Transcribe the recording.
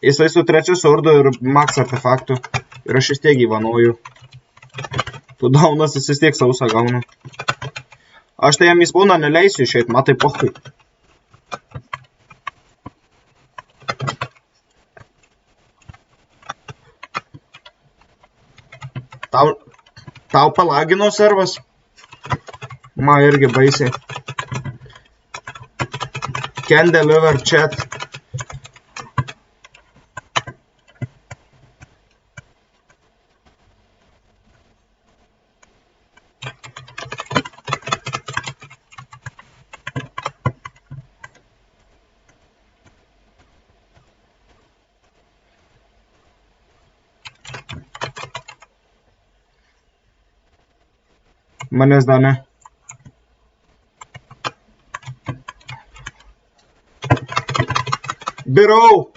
Jisai su 3 sordu ir max artefaktu. Ir aš vis tiek gyvanoju. Tu daunas, jis vis tiek sausą gauna. Aš tai jam į spawną neleisiu išeit, matai pohui. Tau palagino servas? Ma irgi baisiai. Can deliver chat. Manęs dar ne. Birau!